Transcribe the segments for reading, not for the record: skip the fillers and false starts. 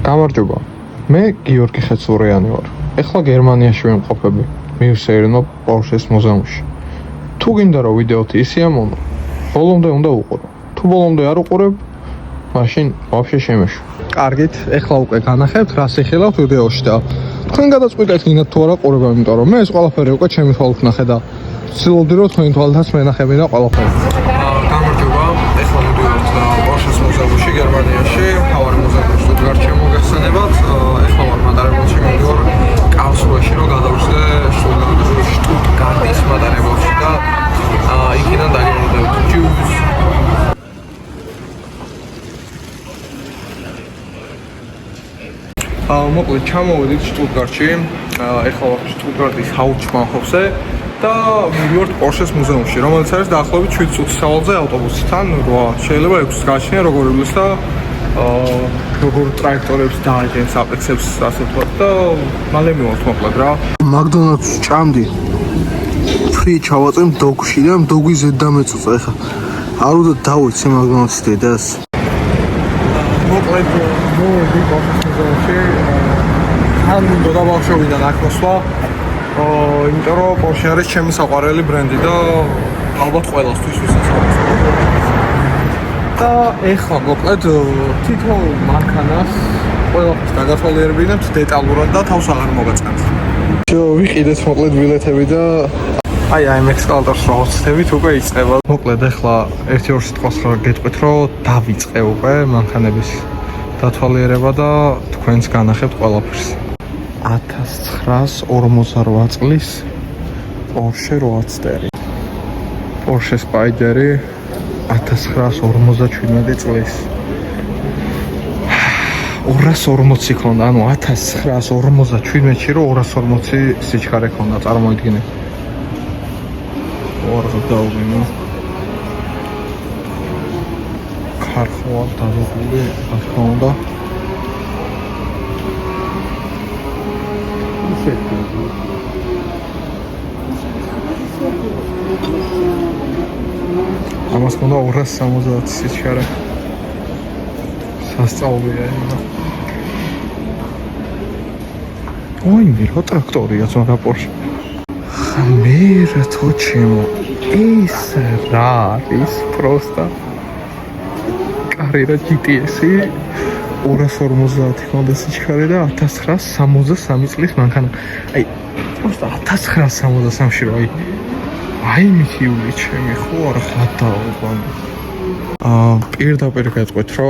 გამარჯობა. მე გიორგი ხეცურიანი ვარ. ეხლა გერმანიაში ვიმყოფები. მივსეირნო Porsche-s მუზეუმში. თუ გინდა რომ ვიდეოთი ისეა მომა, ბოლომდე უნდა უყურო. თუ ბოლომდე არ უყურებ, მაშინ ვაფშე შემეშვა. კარგით, ეხლა უკვე განახებთ, რას იხილავთ ვიდეოში და თქვენ გადაწყვეტეთ გინდათ თუ არა ყურება, იმიტომ რომ მე ეს ყველაფერი უკვე ჩემი თვალით ნახე და ვცდილობდი რომ თქვენი თვალითაც მენახები და ყველაფერი. გამარჯობა, ეხლა მივდივართ Porsche-s მუზეუმში გერმანიაში, მთავარი მუზეუმი შტუტგარტში მოგეხსენებათ. ეხლა ვარ მატარებელში მივდივარ კარლსრუეში რომ გადავწყვე შტუტგარტის მატარებელში და იქიდან დაგემოდებით. Tschüss. მოკლედ ჩამოვედით შტუტგარტში. ეხლა ვარ შტუტგარტის ჰაუპტბაჰოფზე და მივდივართ Porsche-s მუზეუმში, რომელიც არის დაახლოებით 7 წუთის სავალზე ავტობუსთან. შეიძლება 6-ს გააჩნია როგორ იბლის და როგორ ტრაექტორებს დააჯენს, აპექსებს, ასე ვთქვათ და მალე მივართ მოკლედ რა. მაგდონალდს ჭამდი. ფრი ჩავაწემ დოგში და დოგი ზედ დამეწუწა ეხა. არ უნდა დავიცე მაგდონალდს დედას. მოკლედ მოვედი Porsche-s მუზეუმში. ან უნდა ბავშვობიდან აქ მოსვლა. იმიტომ რომ Porsche არის ჩემი საყვარელი ბრენდი და ალბათ ყველასთვის ვისაუბრებ. და ეხლა მოკლედ თითოეულ მანქანას ყველაფერს დაგათვალიერებინებთ დეტალურად და თავს აღარ მოგაწყენთ. ვიყიდეთ მოკლედ ბილეთები და აი Excalibur-ს რო ვცდებით უკვე იწყება. მოკლედ ეხლა 1-2 სიტყვას რა გეტყვით რომ დავიწყე უკვე მანქანების დათვალიერება და თქვენს განახებთ ყველაფერს. 1948 წლის Porsche 8 Porsche Spyderi 1957 წლის 240 ქონდა, ანუ 1957-ში რომ 240 სიჩქარე ქონდა, წარმოიდგინე. ორღა დაუგინო. ქარხვა დადებული, რა თქმა უნდა. ამას ქონდა 270 სიჩქარე. სასწაულია იმენა. ოინი რა ტრაქტორია ზონა Porsche. მე რა თოჩემო. ის რა არის პროსტა. კარიერა GTS-ი 250 ქონდა სიჩქარე და 1963 წლის მანქანა. აი, პროსტა 1963-ში რო აი მითიული ჩემი ხო არ ხათაობან. პირდაპირ გეტყვით რომ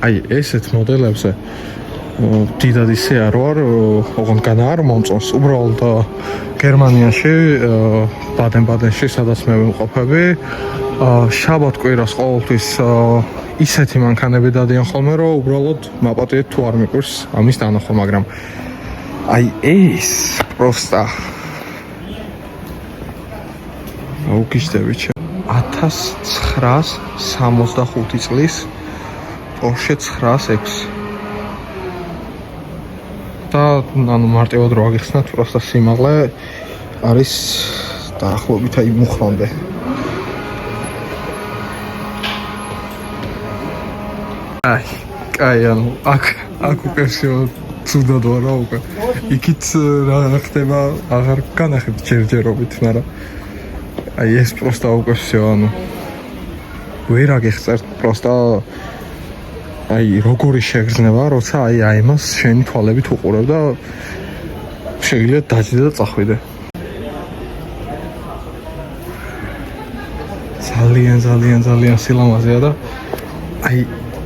აი ესეთ მოდელებზე დიდად ისე არ ვარ, ოღონდ არ მომწონს. უბრალოდ გერმანიაში, ბადენ-ბადენში, სადაც მე ვიმყოფები, შაბათ-კვირას ყოველთვის ისეთი მანქანები დადიან ხოლმე, რომ უბრალოდ მაპატიეთ თუ არ მიყვირს ამის დანახვა, მაგრამ აი ეს პროსტა აუგიშდები 1965 წლის Porsche 906 და ანუ მარტივად რო აგიხსნათ, პროსტა სიმაღლე არის დაახლოებით აი მუხრამდე. აი ანუ აქ უკვე ცუდად ვარ რა უკვე. იქით რა ხდება აღარ განახებთ ჯერჯერობით, მაგრამ აი ეს პროსტა უკვე всё, ანუ ვერ აგეხსერთ პროსტა აი როგორი შეგრძნება, როცა აი იმას შენი თვალებით უყურებ და შეიძლება დაჭიდე და წახვიდე. ძალიან სილამაზეა და აი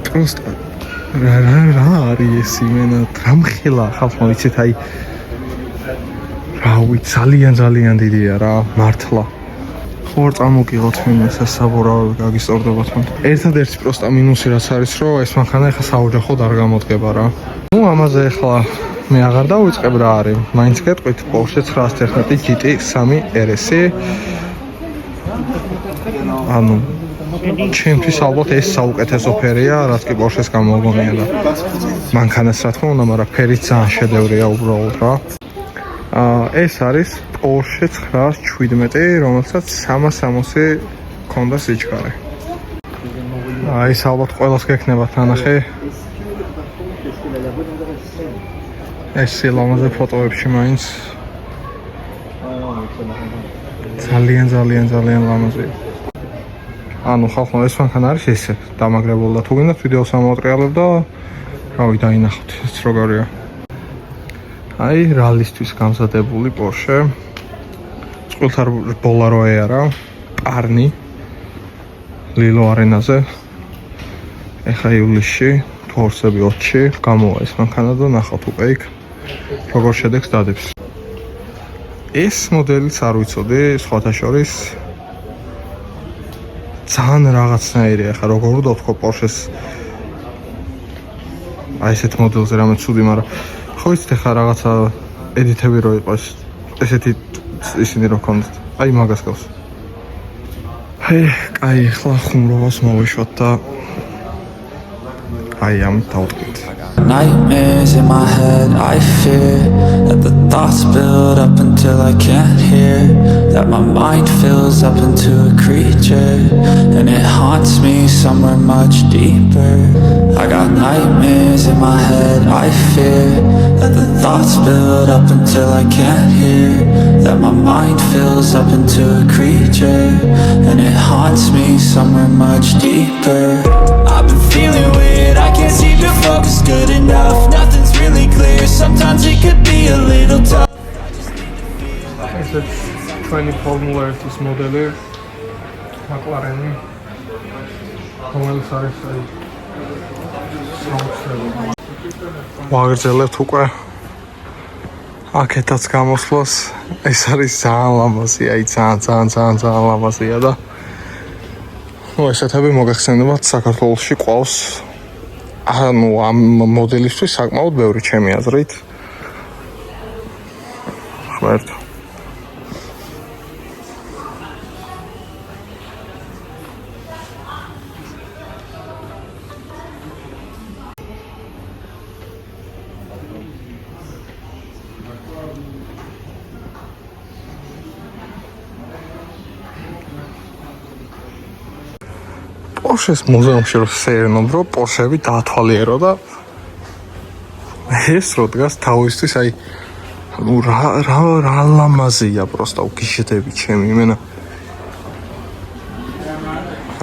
პროსტა რა არის ეს იმენა თამხელა ხალხმა ვიცით აი რა ვიცი ძალიან დიდია რა მართლა. ორ წარმოგიღოთ მინუს ეს საბურავი გაგისტორდება თქვენ. ერთადერთი პროსტა მინუსი რაც არის რომ ეს მანქანა ეხლა საოჯახოდ არ გამოდგება რა. ნუ ამაზე ეხლა მე აღარ დავიწყებ რა არის. მაინც გეტყვით Porsche 911 GT3 RS-ი. ანუ ჩემთვის ალბათ ეს საუკეთესო ფერია, რაც კი Porsche-ს გამოგონია და მანქანას რა თქმა უნდა, მაგრამ ფერიც ძალიან შედევრია უბრალოდ რა. ეს არის Porsche 917, რომელსაც 360 ქონდა სიჩქარე. აი, ალბათ ყველას გექნებათ ნანახი. ეს სილამაზე ფოტოებში მაინც ძალიან ლამაზია. ანუ ხალხო ეს მანქანა არის ესე დამაგრებული და თუ გინდათ ვიდეოს ამოვატრიალებ და რავი დაინახოთ ეს როგორია. აი რალისთვის გამზადებული Porsche. წყვილთარ ბოლაროე არა, პარნი ლილო არენაზე. ეხა ივლისში, თორსები 20-ში გამოვა ეს მანქანა და ნახავთ უკვე იქ როგორ შედეგს დადებს. ეს მოდელიც არ ვიცოდი, სხვათა შორის ძალიან რაღაცნაირია, ხა როგორ უნდა ვთქვა Porsche-ს აი ესეთ მოდელზე რამე ცუდი, მაგრამ ხო იცით ხა რაღაცა ედიტები რო იყოს ესეთი ისინი რო ქონდათ. აი მაგას გავს. აი ახლა ხუმრობას მოვიშვათ და აი ამ დავტკით. Nightmares in my head, I fear that the thoughts build up until I can't hear, that my mind fills up into a creature, and it haunts me somewhere much deeper. I got nightmares in my head, I fear that the thoughts build up until I can't hear, that my mind fills up into a creature, and it haunts me somewhere much deeper. I've been feeling weird, I can't seem to focus good enough. Nothing's really clear, sometimes it could be a little tough. ესეც ჩვენი Formula 1-ის მოდელი McLaren-ი, რომელიც არის აი ვაგრძელებთ უკვე აქეთაც გამოსვლას. ეს არის ძალიან ლამაზი, აი ძალიან ლამაზია და ესეთები მოგეხსენებათ საქართველოში ყავს ანუ ამ მოდელისთვის საკმაოდ ბევრი ჩემი აზრით. ხმერთ. Porsche-s მუზეუმში რო სეირნობ, რომ Porsche-ები დაათვალიერო და ეს რო დგას თავისთვის, აი ну რა ლამაზია просто უგიშდები ჩემი იმენა.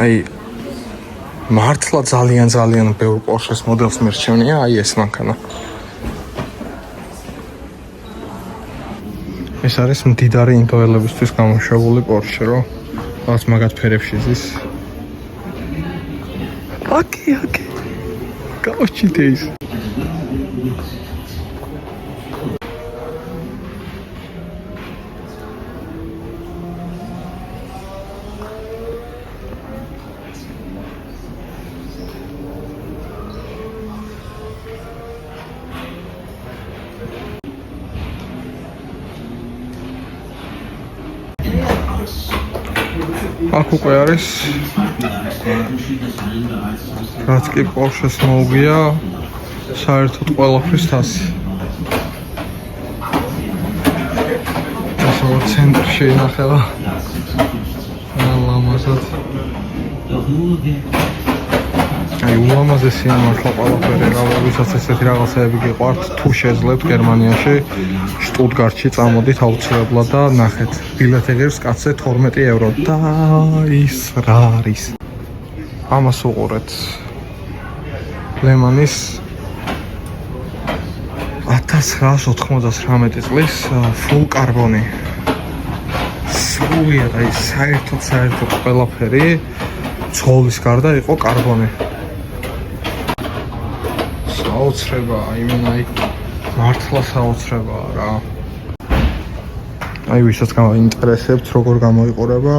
აი მართლა ძალიან ბევრ Porsche-s მოდელს მერჩევნია აი ეს მანქანა. ეს არის მდიდარი ინდოელებისთვის გამოშვებული Porsche, რო რაც მაგათ ფერებში ზის. Okay. Გავჩიტე ის. აქ უკვე არის რაც კი Porsche-s მოუგია საერთოდ ყველაფრის თასი. ასო ცენტრში ინახება ლამაზად. აი ულამაზესია მართლა ყველაფერი, ვისაც ესეთი რაღაცები გიყვართ, თუ შეძლებთ გერმანიაში, შტუტგარტში წამოდით აუცილებლად და ნახეთ. ბილეთი ღირს კაცზე 12 евро. და ის რა არის? ამას უყურეთ. ლემანის 1999 წლის full carbon. სრულიად აი საერთოდ ყველაფერი ცხოვლის გარდა იყო კარბონი. საოცრება, აი მართლა საოცრებაა რა. აი ვისაც გაინტერესებთ როგორ გამოიყურება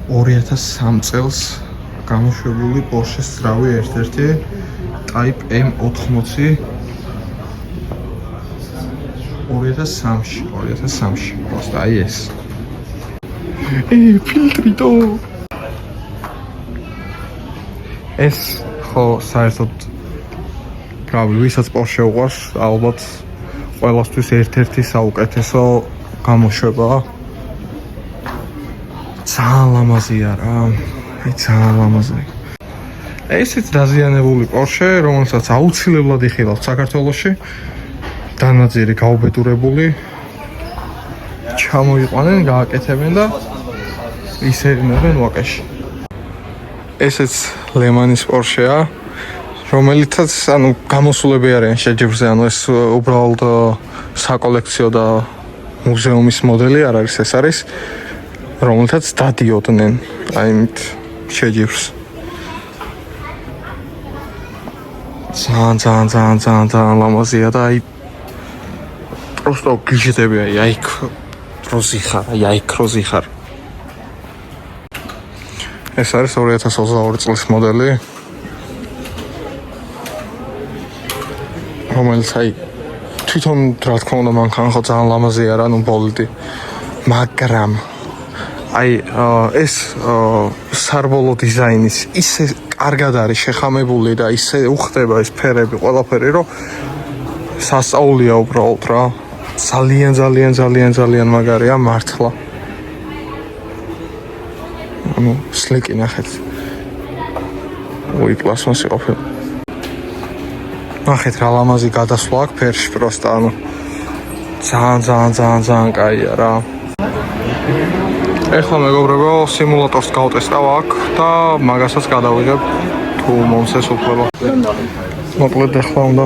2003 წელს გამოშვებული Porsche-s ძრავი ერთ-ერთი Type M80 2003-ში. просто აი ეს. ფილტრიტო. ეს ხო საერთოდ რავი, ვისაც Porsche უყვარს, ალბათ ყველასთვის ერთ-ერთი საუკეთესო გამოშვებაა. ძალიან ლამაზია რა. აი ძალიან ლამაზია. ესეც დაზიანებული Porsche, რომელსაც აუცილებლად იხილავთ საქართველოში. დანაძიერი გაუბედურებული. ჩამოიყვანენ, გააკეთებენ და ისერინებენ ვაკეში. ესეც ლემანის Porsche-ა, რომელიცაც ანუ გამოსულები არიან შეჯიბრზე, ანუ ეს უბრალოდ საკოლექციო და მუზეუმის მოდელი არ არის, ეს არის რომელიცაც დადიოდნენ აი მით შეჯიბრს. ძალიან ლამაზია და აი просто გიჟდები აი კროზი ხარ. ეს არის 2022 წლის მოდელი. რომელიც აი თვითონ რა თქმა უნდა მანქანა ხო ძალიან ლამაზია რა, ნუ ბოლდი. მაგრამ აი ეს სარბოლო დიზაინის ისე კარგად არის შეხამებული და ისე უხდება ეს ფერები, ყველაფერი, რომ სასწაულია უბრალოდ რა. ძალიან მაგარია მართლა. ანუ სლიკი ნახეთ. ой, პლასმასი ყოფილი. ნახეთ რა ლამაზი გადასვლა აქვს ფერში პროსტა, ანუ ძალიან კაია რა. ეხლა მეგობრებო, სიმულატორს გავტესტავ აქ და მაგასაც გადავიღებ თუ მომსეს უფლება. მოკლედ ეხლა უნდა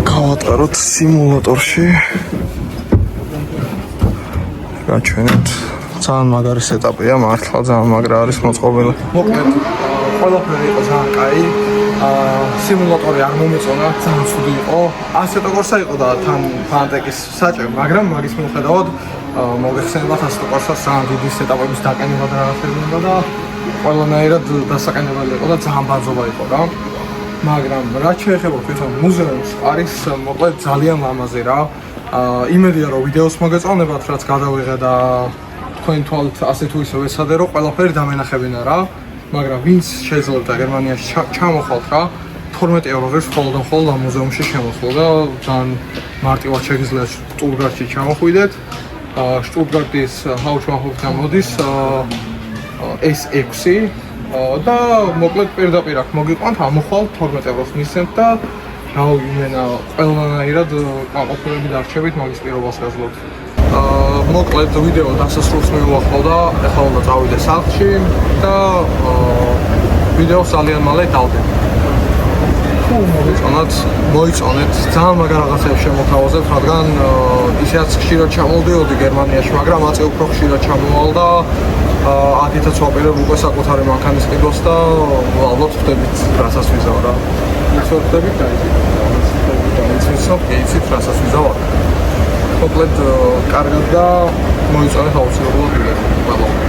გავატაროთ სიმულატორში. გაჩვენეთ. ძალიან მაგარი სეტაპია, მართლა ძალიან მაგრა არის მოწყობილი. მოკლედ ყველაფერი იყო ძალიან კაი. სიმულატორი არ მომეწონა, ძალიან ცუდი იყო. ასეთ როგორცა იყო და თან ფანტეკის საჭე, მაგრამ მაგის მიუხედავად მოგეხსენებათ ასეთ როგორცა ძალიან დიდი სეტაპების დაკენება და რაღაცებია და ყველანაირად დასაყენებელი იყო და ძალიან ბაძობა იყო რა. მაგრამ რაც შეეხება თვითონ მუზეუმს, არის მოკლედ ძალიან ლამაზი რა. იმედია რომ ვიდეოს მოგეწონებათ, რაც გადავიღე და თქვენ თვალთ ასე თუ ისე ვეცადე რომ ყველაფერი დამენახებინა რა. მაგრამ ვინც შეიძლება გერმანიაში ჩამოხვალთ რა, 12 евро ღირს მხოლოდ ამ მუზეუმში შემოსვლა და ძალიან მარტივად შეგიძლიათ შტუტგარტში ჩამოხვიდეთ. შტუტგარტის ჰაუშმახორთან მოდის S6 და მოკლედ პირდაპირ აქ მოგიყვანთ, ამოხვალთ 12 ევროს მისცემთ და იმენა ყველანაირად კმაყოფილები დარჩებით, მაგის პირობას გაძლევთ. მოკლედ ვიდეო დასასრულს მივუახლოვ და ეხლა უნდა წავიდე სახლში და ვიდეოს ძალიან მალე დავდებ. თუ მოიწონეთ, ძალიან მაგარ რაღაცებს შემოთავაზებთ, რადგან ისეაც ხშირად ჩამოვდიოდი გერმანიაში, მაგრამ აწე უფრო ხშირად ჩამოვალ და ადითაც ვაპირებ უკვე საკუთარი მანქანის ყიდვას და ალბათ ვხვდებით, რასაც ვიზავ რა. ვხვდებით და იცით, რასაც ვიზავ. მოკლედ კარგად და მოიწონეთ აუცილებლად ვიდეო.